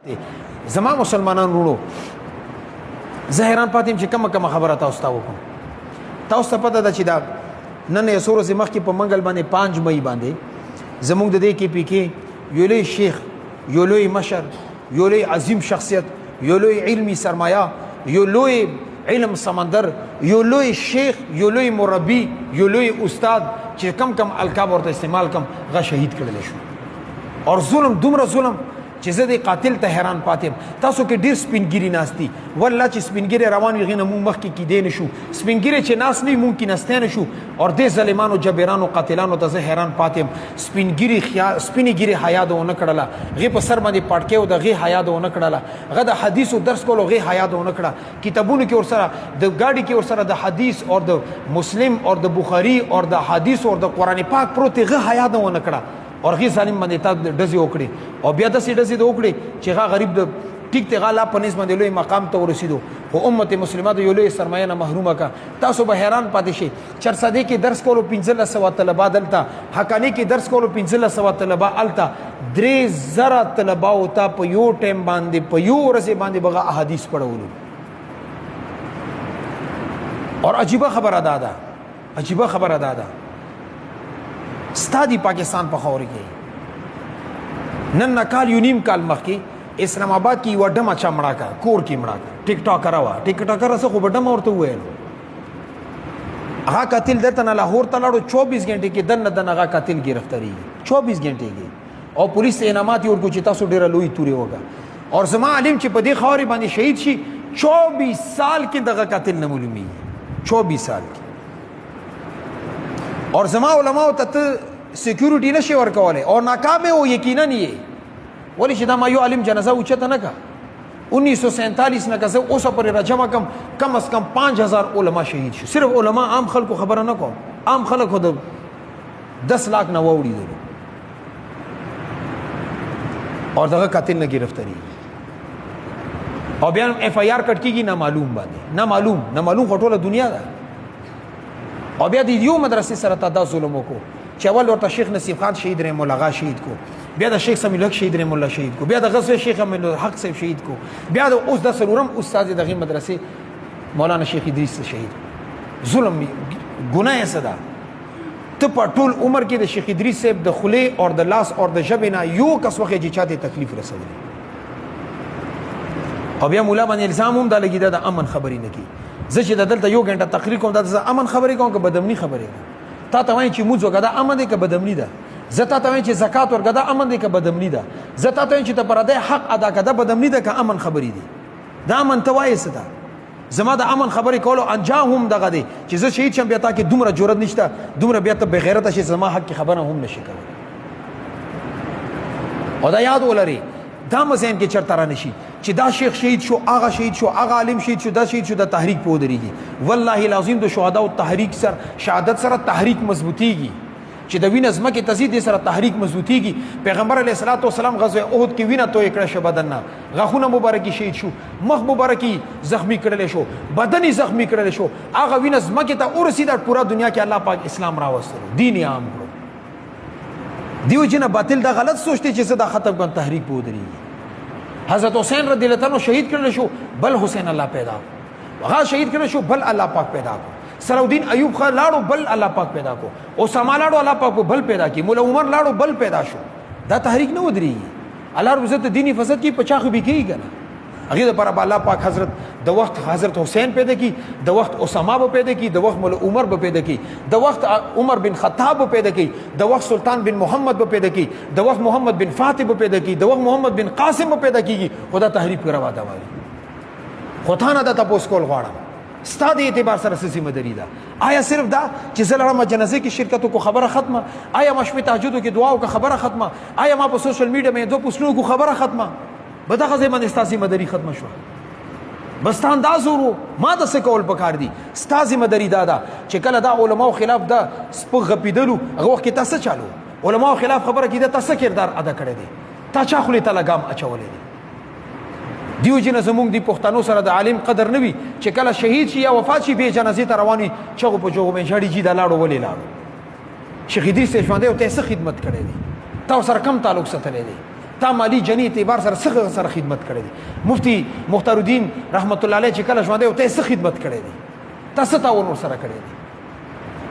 زما مسلمانان وروڼو زه حیران پاتې یم چې کومه خبره تاسو ته وکړم. تاسو ته پته ده چې دا نن یې څو ورځې مخکې په منګل باندې 5 مئی باندې زموږ د دې کې پی کې یو لوی شیخ، یو لوی مشر، یو لوی عظیم شخصیت، یو لوی علمی سرمایه، یو لوی علم سمندر، یو لوی شیخ، یو لوی مربی، یو لوی استاد چې کم القاب ورته استعمال کم غا شهید کړل شو. اور ظلم دومره ظلم چې زه د قاتل ته حیران پاتې یم. تاسو کې ډېر سپینګیري ناست دي، والله چې سپینګیري روان وي هغې نه مونږ مخکې کیدی نه شو. سپینګیري چې ناست نه وي مونږ کیناستی نه شو. اور دې ظالمانو جبیرانو قاتلانو ته زه حیران پاتې یم. سپینې ګیرې حیا د ونه کړله، هغې په سر باندې پاټکۍ و د هغې حیا د ونه کړله، هغه د حدیثو درس کولو هغې حیا د ونه کړه، کتابونو کې ورسره د ګاډي کې ورسره د حدیث اور د مسلم اور د بخاري اور د حدیث اور د قرآن پاک پروت هغه حیا د ونه کړه. اور غي ظالم باندې تا ډزې وکړي او بیا داسې ډزې وکړي چې هغه غریب د ټیک ته غلا په نسبت لوی مقام ته ورسېدو. خو امت مسلمه د یو لوی سرمایه نه محرومه کا. تاسو به حیران پاتې شئ. چرسدې کې درس کولو 1500 طلبه دلته، حقانی کې درس کولو 1500 طلبه الته، 3000 طلبه او ته په یو ټیم باندې په یو ورځ باندې بغا احادیث پڑھولو. اور عجیبه خبره ده، عجیبه خبره ده ستادی پاکستان په خاور کې نن نکال یو نیم کال مخکې اسلام آباد کې یو ډمه چا مړه کا، کور کې مړه کا، ټیک ټاکر وا، ټیک ټاکر سره خو ډمه ورته وویل. هغه قاتل درته نه لاهور ته لاړو، 24 غنټې کې دنه هغه قاتل گرفتاری 24 غنټې کې، او پولیس ته انعامات ورکو چې تاسو ډیره لوی توري وکړه. اور زما عالم چې په دې خاورې باندې شهید شي 24 سال کې دغه قاتل نه معلومي، 24 سال کې. اور زما علماء ته سکیورټي نشي ورکوله او ناکام او یقینا نه ولی چې دا ما یو عالم جنازه اوچته نه کا 1947 نه کزه اوسه پر راجمه کم از کم 5000 علما شهید شو. صرف علما، عام خلکو خبره نه کوم، عام خلکو د 10 लाख نه وړي دي. اور دغه قاتل نه گرفتاری او بیا اف آی آر کټ کیږي نه معلوم باندې، نه معلوم خټوله دنیا ده. او بیا د یو مدرسې سره تا ظلم وکړو چې اول ورته شیخ نصیب خان شهید رحم الله غا شهید کو، بیا د شیخ سمیع الحق شهید رحم الله شهید کو، بیا د غزوه شیخ امین الحق صاحب شهید کو، بیا د اوس د سلورم استاد دغه مدرسې مولانا شیخ ادریس شهید. ظلم ګناه صدا ته په ټول عمر کې د شیخ ادریس صاحب د خله اور د لاس اور د ژبې نه یو کس وخت چې چاته تکلیف رسوي. او بیا مولا باندې الزام هم د لګیدا د امن خبرې نه کی. زه چې دلته یو غنټه تقریر کوم د امن خبرې کوم که بدامنی خبرې تا ته وایي چې موږ وګدا امن دی که بدامنی ده. زه تا ته وایم چې زکات ورګدا امن دی که بدامنی ده. زه تا ته وایم چې ته پردې حق ادا کړه بدامنی ده که امن خبرې دي. دا امن ته وایي څه ده؟ زما د امن خبرې کولو انجام هم دغه دی چې زه شهید شم، بیا تا کې دومره جرأت نشته، دومره بیا ته بغیرته شي زما حق کې خبره هم نشي کولی. او دا یاد ولري، دا مزین کې چرته را نشي چې دا شیخ شهید شو، هغه شهید شو، هغه عالم شهید شو، دا شهید شو، د تحریک په ودرېږي. والله العظیم د شهدا او تحریک سره شهادت سره تحریک مضبوطیږي چې د وینې ځمکې تزید سره تحریک مضبوطیږي. پیغمبر علیه الصلاۃ والسلام غزوه احد کې وینه توی کړه شو، بدن نه غاښونه مبارکي شهید شو، مخ مبارکي زخمی کړل شو، بدن زخمی کړل شو، هغه وینه ځمکې ته ورسېده. پورا دنیا کې الله پاک اسلام راوستلو، دین یې عام کړو. دیو جن باطل دا غلط سوچته چې صدا ختم کړه تحریک په ودرېږي. حضرت حسین رضی الله عنه شهید کړل شو، بل حسین الله پیدا کو، هغه شهید کړل شو، بل الله پاک پیدا کو. سراودین ایوب خان لاړو، بل الله پاک پیدا کو. اسامه لاړو، الله پاک بل پیدا کی. مولا عمر لاړو، بل پیدا شو. دا تحریک نه ودرېږي. الله رب عزت دینی فساد کی پچا خو به کیږي کنه. هغه پر الله پاک حضرت د وخت حضرت حسین پیدا کی، د وخت اسامه به پیدا کی، د وخت مولا عمر به پیدا کی، د وخت عمر بن خطاب به پیدا کی، د وخت سلطان بن محمد به پیدا کی، د وخت محمد بن فاتح به پیدا کی، د وخت محمد بن قاسم به پیدا کیږي. خدا تحریف کروا دا وایي. خدای نه د تاسو کول غواړم ستاد اعتبار سره څه ذمہ داری ده؟ آیا صرف دا چې زلړه جنازه کې شرکت کو خبره ختمه؟ آیا مشفي تهجد کې دعا کو خبره ختمه؟ آیا ما په سوشل میډیا مې دو پوسټونو کو خبره ختمه؟ بدغه ځای باندې ستاسو ذمہ داری ختمه شو. بس تا انداز ورو ما د څه کول پکار دي. ستاسو ذمہ داری دا چې کله دا علماو خلاف دا سپغ غپیدلو هغه وخت کې تاسو چالو علماو خلاف خبره کیده تاسو کردار ادا کړی دی، تا چا خو له تلګام اچولې دی. دیو جن زمونږ دی پښتنو سره د عالم قدر نه وي چې کله شهید شي یا وفات شي به جنازې ته رواني چغو په جوغو مې جړی جی دا لاړو ولې لاړو. شهیدی سه ژوندې او تاسو خدمت کړې دي، تاسو سره کم تعلق ساتلې دي. تا مالی جنی اعتبار سره څه سره خدمت کړی دی مفتی مختار الدین رحمت الله علیه چې کله ژوندی او ته څه خدمت کړی دی تاسو ته ور سره کړی دی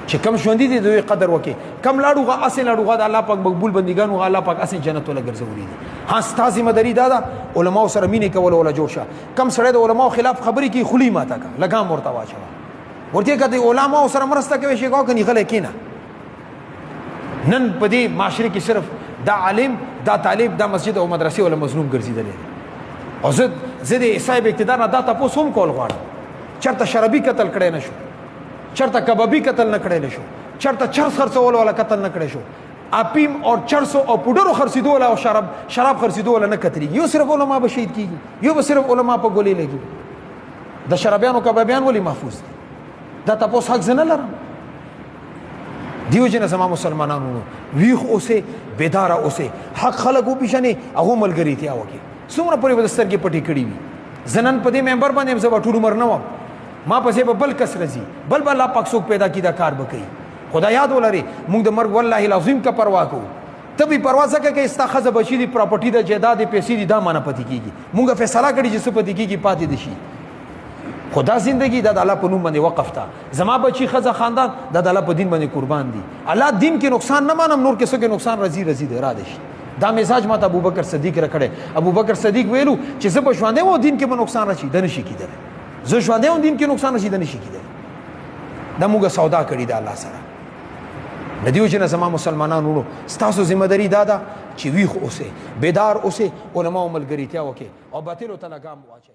چې کم ژوندی دي دوی قدر وکي کم لاړوغه اصل لاړوغه د الله پاک مقبول بندګانو الله پاک اصل جنت ولا ګرځولي دي ها ستاسو مداري دادا علماء سره مینه کول ولا جوړ شه کم سره د علماء خلاف خبري کی خلی ماته کا لګام ورته واچو ورته کده علماء سره مرسته کوي شي کو کني غلې کینا نن په دې معاشره کې صرف دا عالم دا طالب دا مسجد او مدرسې ولا مظلوم ګرځیدل او زه د صاحب اقتدار نه دا تاسو هم کول غواړم چرته شرابي قتل کړي نشو چرته کبابي قتل نه کړي نشو چرته چرس خرڅول ولا قتل نه کړي شو اپیم او چرسو او پودرو خرڅیدو ولا او شراب خرڅیدو ولا نه کتري یو صرف علما به شهید کیږي یو به صرف علما په ګولې لګي د شرابيانو کبابيان ولي محفوظ دا تاسو حق زنه لرم دیو جن زما مسلمانانو ویخ اوسه بیدار اوسه حق خلقو پیشنه هغه ملګری ته اوږي څومره پرې ودستر کې پټي کړی وي زنن په دې ممبر باندې زما ټول عمر نه و ما پسې به بل کس رزي بل الله پاک څوک پیدا کیدا کار وکړي خدا یاد ولري موږ د مرګ والله العظیم کا پروا کوو تبي پروا ځکه کې استاخذ بچی دی پراپرټي د جیداد پیسې دي دا مانه پتی کیږي موږ فیصله کړی چې څه پتی کیږي پاتې دي شي خدا زندگی د الله په نوم باندې وقف تا زما بچی خزه خاندان د الله په دین باندې قربان دي الله دین کې نقصان نه مانم نور کې څه کې نقصان رزي دی را دي دا مزاج ماته ابوبکر صدیق را کړي ابوبکر صدیق ویلو چې زه په ژوندې و دین کې به نقصان راشي د نشي کیدل زه ژوندې و دین کې نقصان راشي د نشي کیدل دا موږ سودا کړی د الله سره ندیو چې زما مسلمانانو ستاسو ذمہ داری دادا چې ویخ اوسه بیدار اوسه علماء ملګریتیا وکي او باطل ته لګام واچي